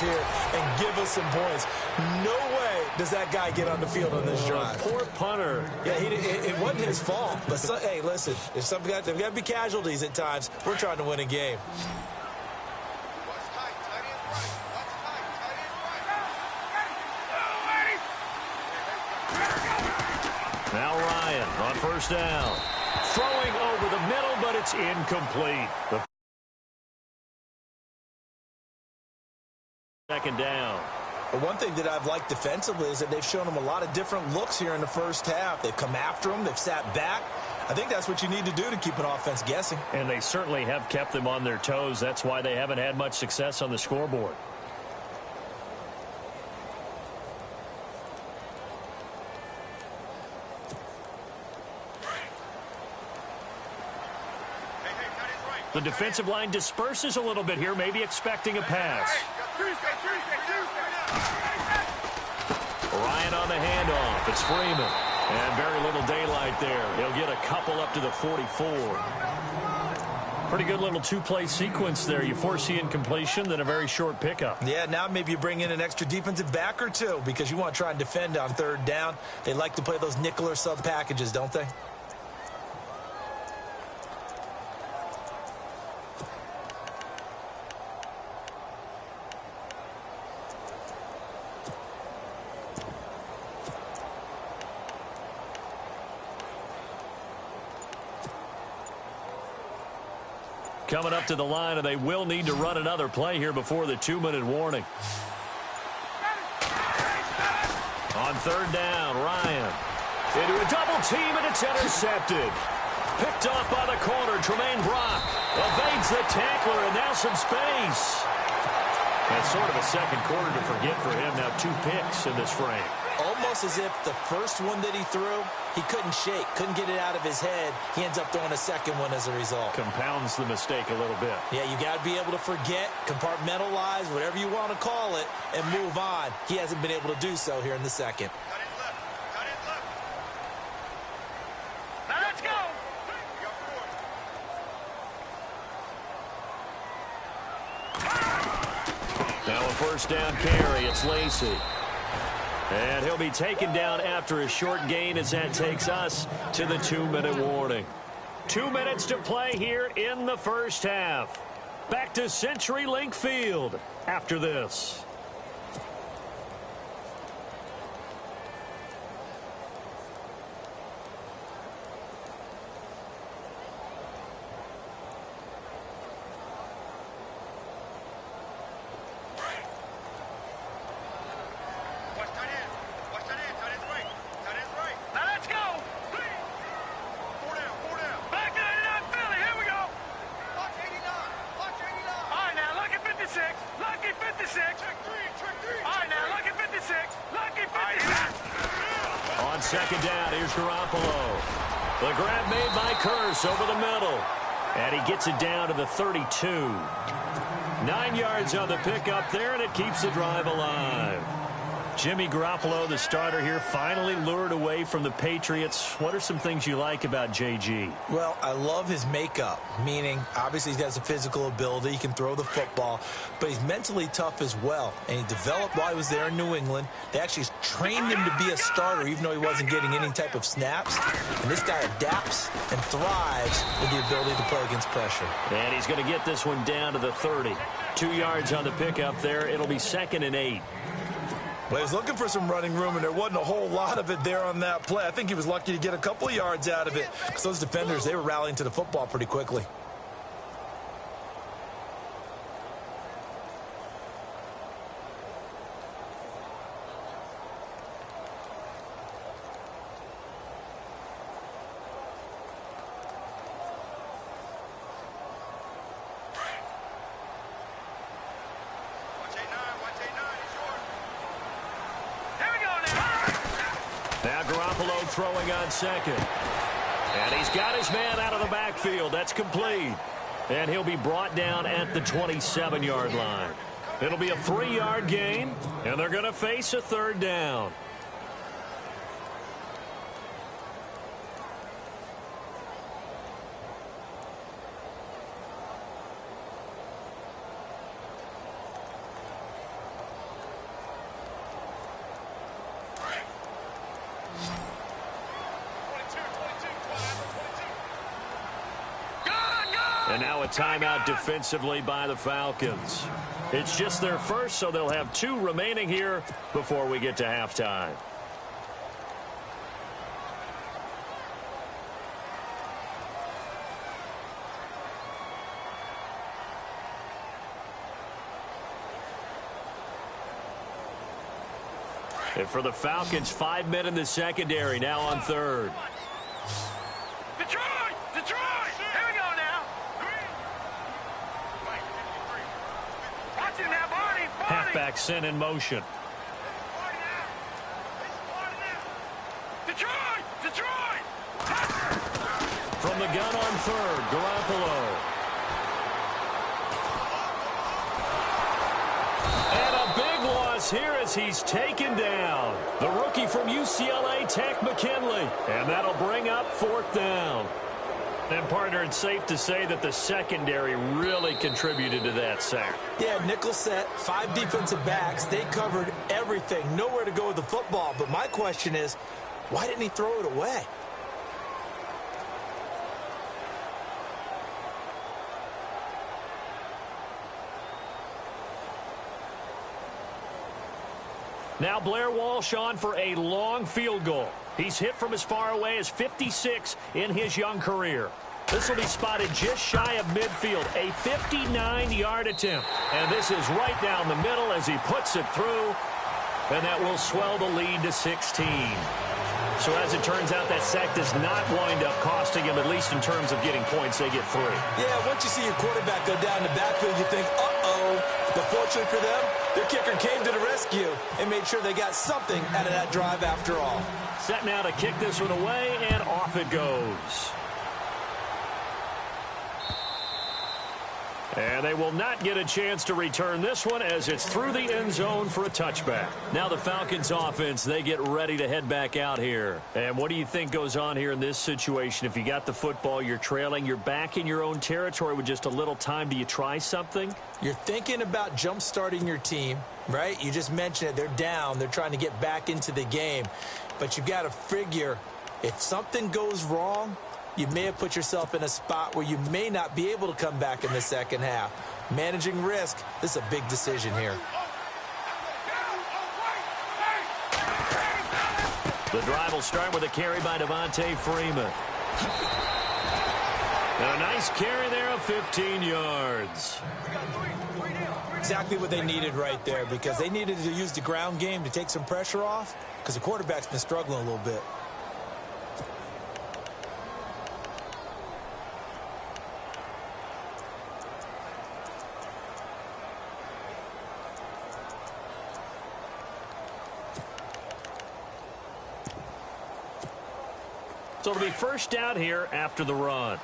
here and give us some points. No way does that guy get on the field on this drive. Poor punter. Yeah, it wasn't his fault. But, hey, listen, if there's got to be casualties at times. We're trying to win a game. Now Ryan on first down. Throwing over the middle, but it's incomplete. The second down. But one thing that I've liked defensively is that they've shown them a lot of different looks here in the first half. They've come after them. They've sat back. I think that's what you need to do to keep an offense guessing. And they certainly have kept them on their toes. That's why they haven't had much success on the scoreboard. The defensive line disperses a little bit here, maybe expecting a pass. Ryan on the handoff. It's Freeman. And very little daylight there. He'll get a couple up to the 44. Pretty good little two-play sequence there. You force the incompletion, then a very short pickup. Yeah, now maybe you bring in an extra defensive back or two because you want to try and defend on third down. They like to play those nickel or sub packages, don't they? Coming up to the line, and they will need to run another play here before the 2-minute warning. On third down, Ryan. Into a double team, and it's intercepted. Picked off by the corner, Tremaine Brock. Evades the tackler, and now some space. That's sort of a second quarter to forget for him. Now 2 picks in this frame. Almost as if the first one that he threw, he couldn't shake, couldn't get it out of his head. He ends up throwing a second one as a result. Compounds the mistake a little bit. Yeah, you got to be able to forget, compartmentalize, whatever you want to call it, and move on. He hasn't been able to do so here in the second. Now let's go. Now a first down carry. It's Lacy. And he'll be taken down after a short gain as that takes us to the 2-minute warning. 2 minutes to play here in the first half. Back to CenturyLink Field after this. Second down, here's Garoppolo. The grab made by Curse over the middle. And he gets it down to the 32. 9 yards on the pickup there, and it keeps the drive alive. Jimmy Garoppolo, the starter here, finally lured away from the Patriots. What are some things you like about JG? Well, I love his makeup, meaning obviously he's got some physical ability. He can throw the football, but he's mentally tough as well. And he developed while he was there in New England. They actually trained him to be a starter even though he wasn't getting any type of snaps. And this guy adapts and thrives with the ability to play against pressure. And he's going to get this one down to the 30. 2 yards on the pickup there. It'll be 2nd and 8. Well, he was looking for some running room, and there wasn't a whole lot of it there on that play. I think he was lucky to get a couple of yards out of it because those defenders, they were rallying to the football pretty quickly. Throwing on second. And he's got his man out of the backfield. That's complete. And he'll be brought down at the 27-yard line. It'll be a 3-yard gain, and they're going to face a third down. And now a timeout defensively by the Falcons. It's just their first, so they'll have 2 remaining here before we get to halftime. And for the Falcons, 5 men in the secondary, now on third. Detroit! Detroit! Here we go now. Watch it now, Barney. Halfback sent in motion. Detroit! Detroit! From the gun on third, Garoppolo. And a big loss here as he's taken down. The rookie from UCLA, Tech McKinley. And that'll bring up 4th down. And, partner, it's safe to say that the secondary really contributed to that sack. Yeah, nickel set, 5 defensive backs. They covered everything. Nowhere to go with the football. But my question is, why didn't he throw it away? Now Blair Walsh on for a long field goal. He's hit from as far away as 56 in his young career. This will be spotted just shy of midfield, a 59-yard attempt. And this is right down the middle as he puts it through, and that will swell the lead to 16. So as it turns out, that sack does not wind up costing him, at least in terms of getting points. They get 3. Yeah, once you see your quarterback go down the backfield, you think, uh-oh. But fortunately for them, their kicker came to the rescue and made sure they got something out of that drive after all. Set now to kick this one away, and off it goes. And they will not get a chance to return this one as it's through the end zone for a touchback. Now the Falcons offense, they get ready to head back out here. And what do you think goes on here in this situation? If you got the football, you're trailing, you're back in your own territory with just a little time. Do you try something? You're thinking about jump-starting your team, right? You just mentioned it. They're down. They're trying to get back into the game. But you've got to figure if something goes wrong, you may have put yourself in a spot where you may not be able to come back in the second half. Managing risk, this is a big decision here. The drive will start with a carry by Devontae Freeman. And a nice carry there of 15 yards. Exactly what they needed right there, because they needed to use the ground game to take some pressure off, because the quarterback's been struggling a little bit. So it'll be first down here after the run.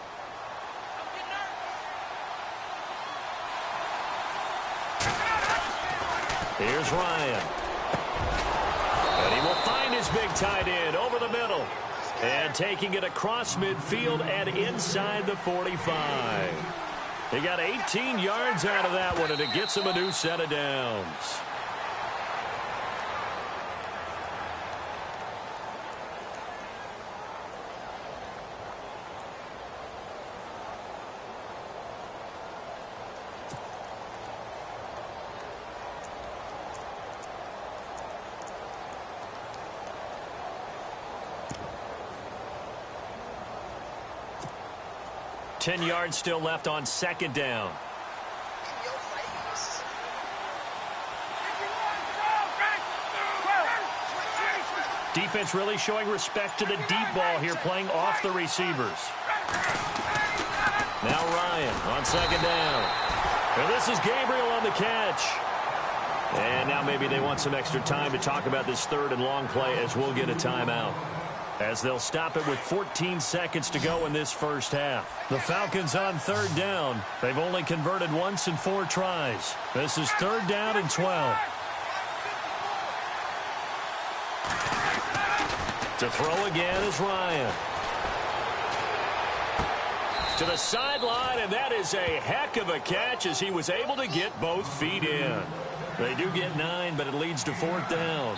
Here's Ryan. And he will find his big tight end over the middle. And taking it across midfield and inside the 45. He got 18 yards out of that one, and it gets him a new set of downs. Ten yards still left on second down. Defense really showing respect to the deep ball here, playing off the receivers. Now Ryan on second down. And this is Gabriel on the catch. And now maybe they want some extra time to talk about this third and long play, as we'll get a timeout, as they'll stop it with 14 seconds to go in this first half. The Falcons on third down. They've only converted once in 4 tries. This is third down and 12. To throw again is Ryan. To the sideline, and that is a heck of a catch as he was able to get both feet in. They do get 9, but it leads to fourth down.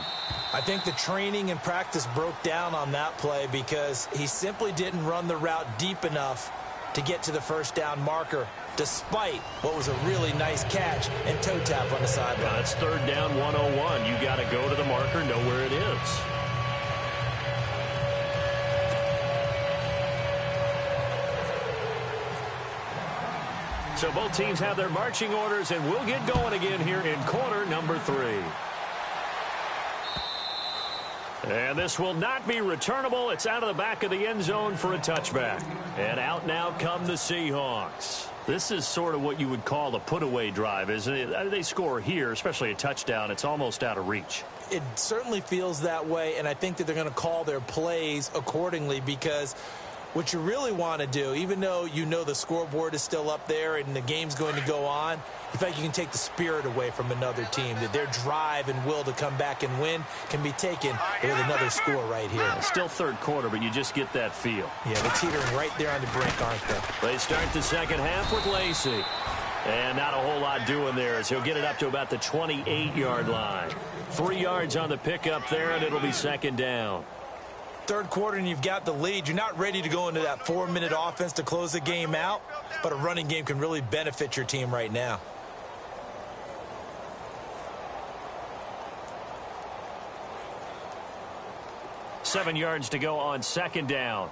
I think the training and practice broke down on that play because he simply didn't run the route deep enough to get to the first down marker, despite what was a really nice catch and toe tap on the sideline. Yeah, that's third down 101. You got to go to the marker, know where it is. So both teams have their marching orders, and we'll get going again here in quarter number 3. And this will not be returnable. It's out of the back of the end zone for a touchback. And out now come the Seahawks. This is sort of what you would call a put-away drive, isn't it? They score here, especially a touchdown. It's almost out of reach. It certainly feels that way, and I think that they're going to call their plays accordingly, because what you really want to do, even though you know the scoreboard is still up there and the game's going to go on, in fact, you can take the spirit away from another team, that their drive and will to come back and win can be taken with another score right here. It's still third quarter, but you just get that feel. Yeah, they're teetering right there on the brink, aren't they? They start the second half with Lacey. And not a whole lot doing there, as he'll get it up to about the 28-yard line. 3 yards on the pickup there, and it'll be second down. Third quarter and you've got the lead. You're not ready to go into that 4-minute offense to close the game out, but a running game can really benefit your team right now. Seven yards to go on second down.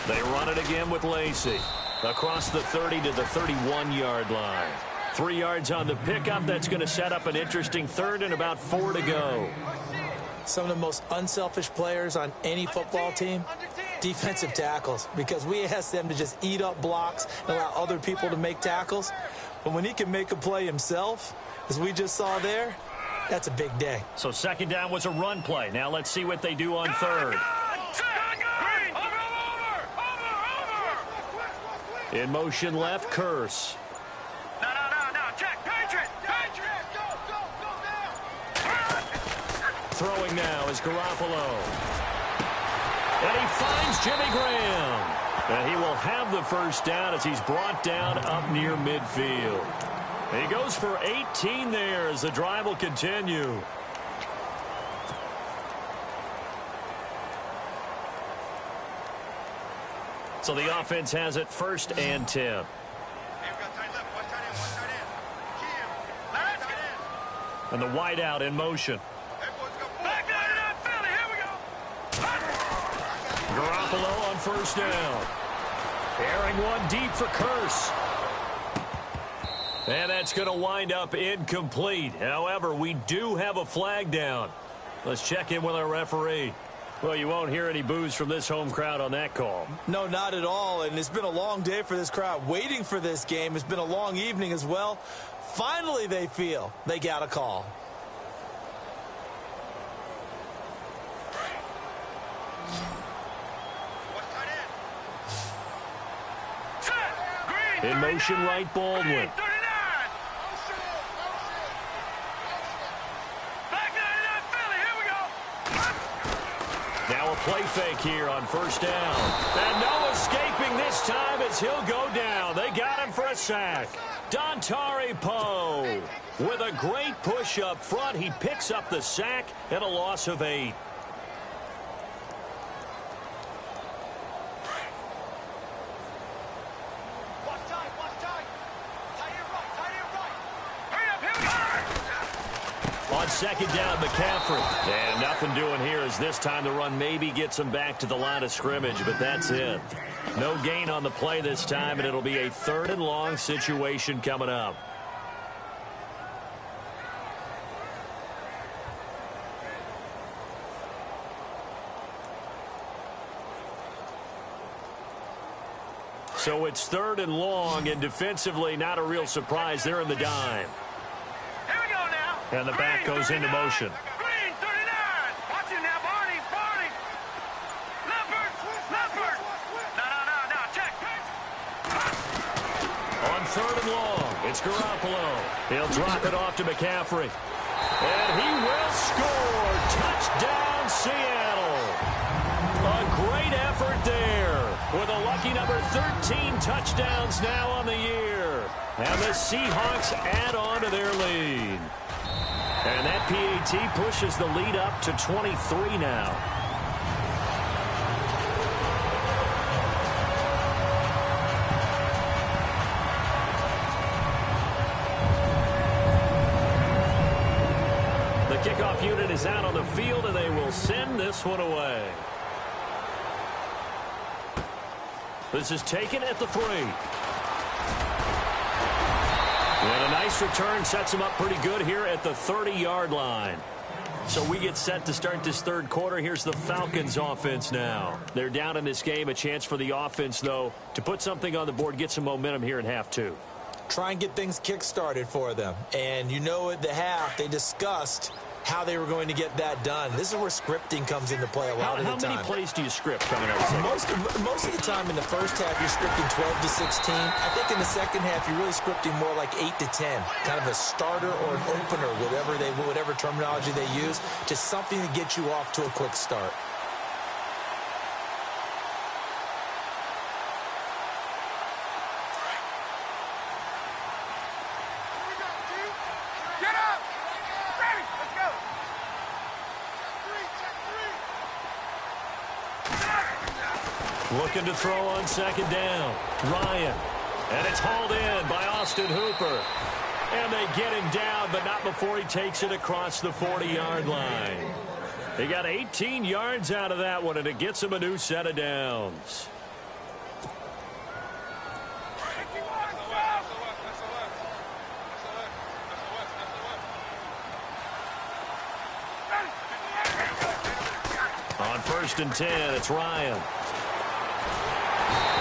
They run it again with Lacey. Across the 30 to the 31-yard line. 3 yards on the pickup. That's going to set up an interesting third and about 4 to go. Some of the most unselfish players on any football team, defensive tackles, because we ask them to just eat up blocks and allow other people to make tackles. But when he can make a play himself, as we just saw there, that's a big day. So second down was a run play. Now let's see what they do on third. In motion left, Curse. No, check, Patriot, go now. Throwing now is Garoppolo. And he finds Jimmy Graham. And he will have the first down as he's brought down up near midfield. He goes for 18 there as the drive will continue. So the offense has it first and 10. And the wideout in motion. Garoppolo on first down. Airing one deep for Curse. And that's going to wind up incomplete. However, we do have a flag down. Let's check in with our referee. Well, you won't hear any boos from this home crowd on that call. No, not at all. And it's been a long day for this crowd waiting for this game. It's been a long evening as well. Finally, they feel they got a call. In motion right, Baldwin. Now a play fake here on first down. And no escaping this time as he'll go down. They got him for a sack. Dontari Poe with a great push up front. He picks up the sack and a loss of 8. On second down, McCaffrey. And nothing doing here as this time the run maybe gets him back to the line of scrimmage, but that's it. No gain on the play this time, and it'll be a third and long situation coming up. So it's third and long, and defensively not a real surprise. They're in the dime. And the back goes into motion. Green, 39. Watch him now, Barney. Leopard. No, check. On third and long, it's Garoppolo. He'll drop it off to McCaffrey. And he will score. Touchdown, Seattle. A great effort there with a lucky number 13 touchdowns now on the year. And the Seahawks add on to their lead. And that PAT pushes the lead up to 23 now. The kickoff unit is out on the field, and they will send this one away. This is taken at the 3. And a nice return sets him up pretty good here at the 30-yard line. So we get set to start this third quarter. Here's the Falcons offense now. They're down in this game. A chance for the offense, though, to put something on the board, get some momentum here in half 2. Try and get things kick-started for them. And you know at the half, they discussed how they were going to get that done. This is where scripting comes into play a lot of the time. How many plays do you script coming out of the most of the time in the first half, you're scripting 12 to 16. I think in the second half, you're really scripting more like 8 to 10. Kind of a starter or an opener, whatever terminology they use. Just something to get you off to a quick start. Looking to throw on second down. Ryan. And it's hauled in by Austin Hooper. And they get him down, but not before he takes it across the 40-yard line. They got 18 yards out of that one, and it gets him a new set of downs. On 1st and 10, it's Ryan.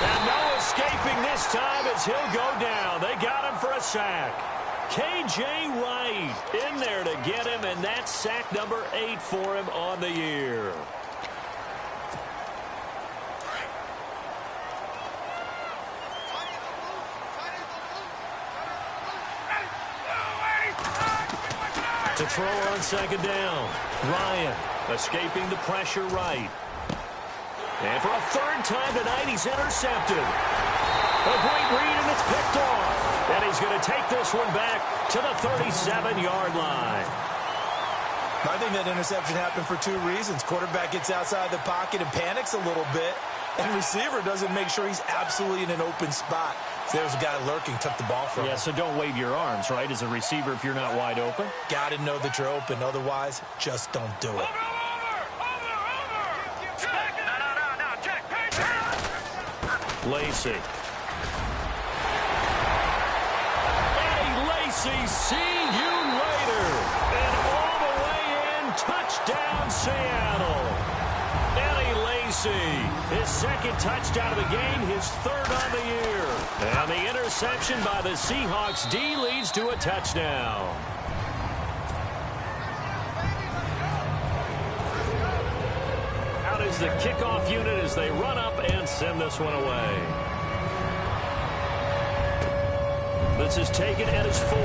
And no escaping this time as he'll go down. They got him for a sack. K.J. Wright in there to get him, and that's sack number 8 for him on the year. To throw on second down. Ryan escaping the pressure right. And for a third time tonight, he's intercepted. A great read, and it's picked off. And he's going to take this one back to the 37-yard line. I think that interception happened for 2 reasons. Quarterback gets outside the pocket and panics a little bit. And receiver doesn't make sure he's absolutely in an open spot. So there's a guy lurking, took the ball from him. Yeah, so don't wave your arms, right, as a receiver if you're not wide open? Got to know that you're open. Otherwise, just don't do it. Lacy. Eddie Lacy, see you later. And all the way in, touchdown Seattle. Eddie Lacy, his second touchdown of the game, his 3rd on the year. And the interception by the Seahawks D leads to a touchdown. Out is the kickoff unit as they run up and send this one away. This is taken at his 4.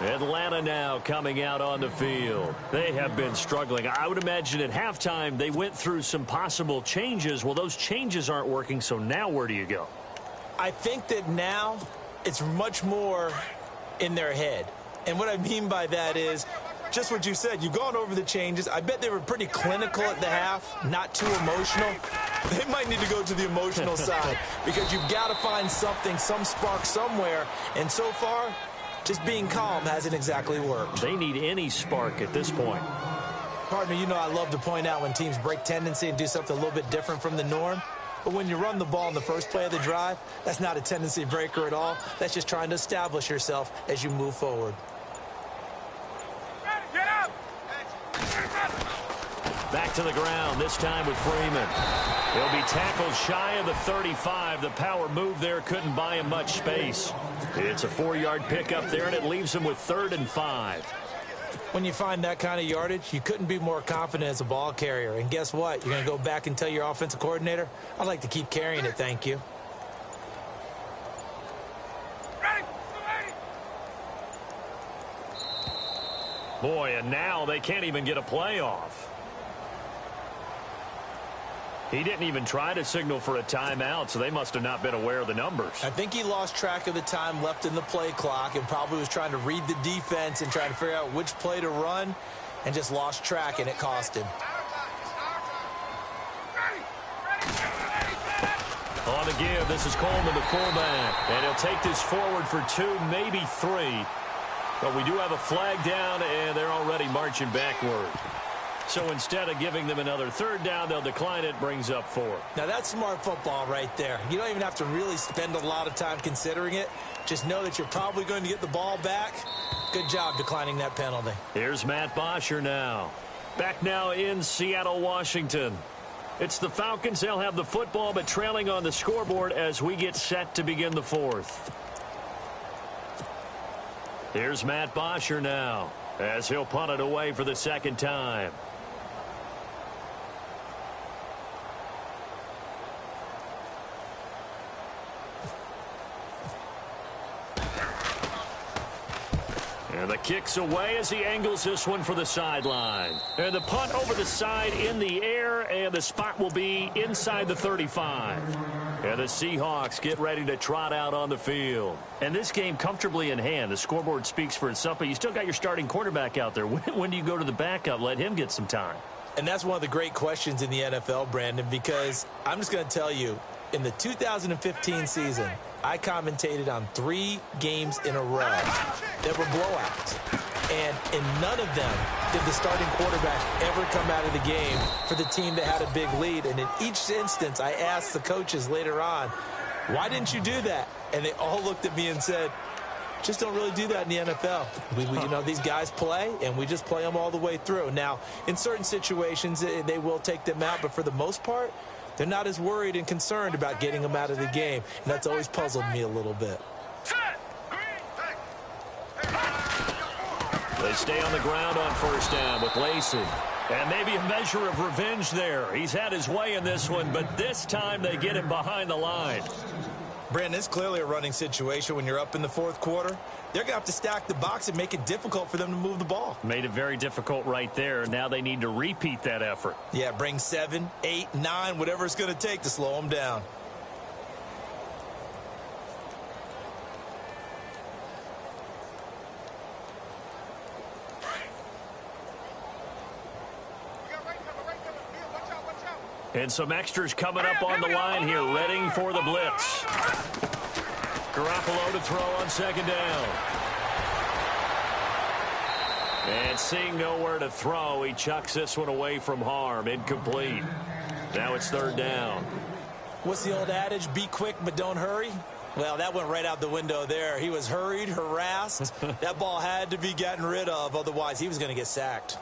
Atlanta now coming out on the field. They have been struggling. I would imagine at halftime they went through some possible changes. Well, those changes aren't working, so now where do you go? I think that now it's much more in their head. And what I mean by that is just what you said. You've gone over the changes. I bet they were pretty clinical at the half, not too emotional. They might need to go to the emotional side because you've got to find something, some spark somewhere. And so far, just being calm hasn't exactly worked. They need any spark at this point. Partner, you know I love to point out when teams break tendency and do something a little bit different from the norm. But when you run the ball in the first play of the drive, that's not a tendency breaker at all. That's just trying to establish yourself as you move forward. Back to the ground, this time with Freeman. He'll be tackled shy of the 35. The power move there couldn't buy him much space. It's a 4-yard pickup there, and it leaves him with 3rd and 5. When you find that kind of yardage, you couldn't be more confident as a ball carrier. And guess what? You're going to go back and tell your offensive coordinator, I'd like to keep carrying it, thank you. Boy, and now they can't even get a play off. He didn't even try to signal for a timeout, so they must have not been aware of the numbers. I think he lost track of the time left in the play clock and probably was trying to read the defense and trying to figure out which play to run and just lost track, and it cost him. On the give, this is Coleman, the fullback, and he'll take this forward for 2, maybe 3. But we do have a flag down, and they're already marching backward. So instead of giving them another 3rd down, they'll decline it, brings up 4. Now, that's smart football right there. You don't even have to really spend a lot of time considering it. Just know that you're probably going to get the ball back. Good job declining that penalty. Here's Matt Bosher now. Back now in Seattle, Washington. It's the Falcons. They'll have the football, but trailing on the scoreboard as we get set to begin the 4th. Here's Matt Bosher now as he'll punt it away for the 2nd time. And the kick's away as he angles this one for the sideline. And the punt over the side in the air, and the spot will be inside the 35. And the Seahawks get ready to trot out on the field. And this game comfortably in hand. The scoreboard speaks for itself, but you still got your starting quarterback out there. When do you go to the backup? Let him get some time. And that's one of the great questions in the NFL, Brandon, because I'm just going to tell you, in the 2015 season, I commentated on 3 games in a row that were blowouts. And in none of them did the starting quarterback ever come out of the game for the team that had a big lead. And in each instance, I asked the coaches later on, why didn't you do that? And they all looked at me and said, just don't really do that in the NFL. You know, these guys play, and we just play them all the way through. Now, in certain situations, they will take them out, but for the most part, they're not as worried and concerned about getting them out of the game, and that's always puzzled me a little bit. They stay on the ground on 1st down with Lacey. And maybe a measure of revenge there. He's had his way in this one, but this time they get him behind the line. Brandon, it's clearly a running situation when you're up in the 4th quarter. They're going to have to stack the box and make it difficult for them to move the ball. Made it very difficult right there. Now they need to repeat that effort. Yeah, bring 7, 8, 9, whatever it's going to take to slow them down. And some extras coming up on the line here, ready for the blitz. Garoppolo to throw on 2nd down. And seeing nowhere to throw, he chucks this one away from harm. Incomplete. Now it's 3rd down. What's the old adage? Be quick, but don't hurry. Well, that went right out the window there. He was hurried, harassed. That ball had to be gotten rid of. Otherwise, he was going to get sacked.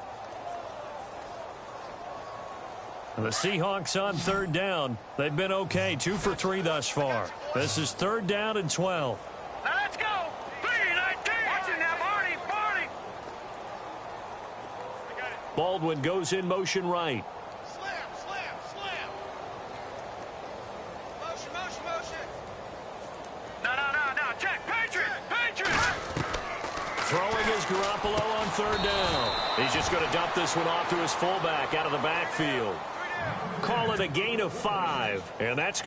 The Seahawks on 3rd down. They've been okay, 2 for 3 thus far. This is 3rd down and 12. Now let's go. 3-19. Watch it now, Barney. Baldwin goes in motion right. Slam. Motion. No. Check. Patriot. Throwing is Garoppolo on 3rd down. He's just going to dump this one off to his fullback out of the backfield. Call it a gain of 5, and that's